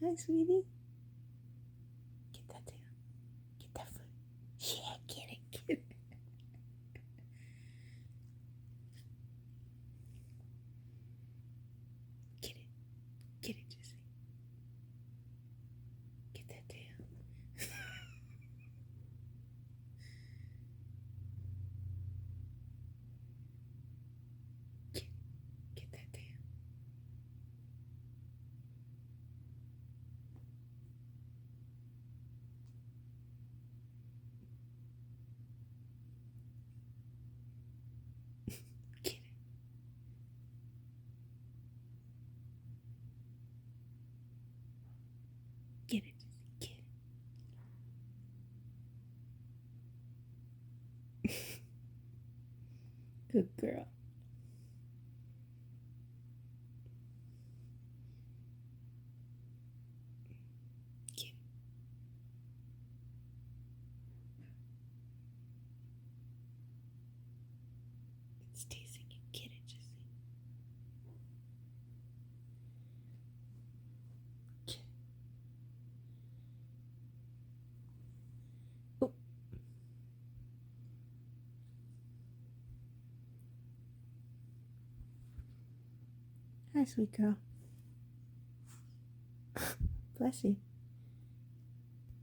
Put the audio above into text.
Hi, sweetie. Get that tail. Get that foot. Yeah, get it, get it. Get it. Get it, Jesse. Get that tail. Get that tail. Get it. Get it, Jesse. Get it. Good girl. Get it. It's teasing you. Get it, Jesse. Get it. Oh. Hi, sweet girl. Bless you.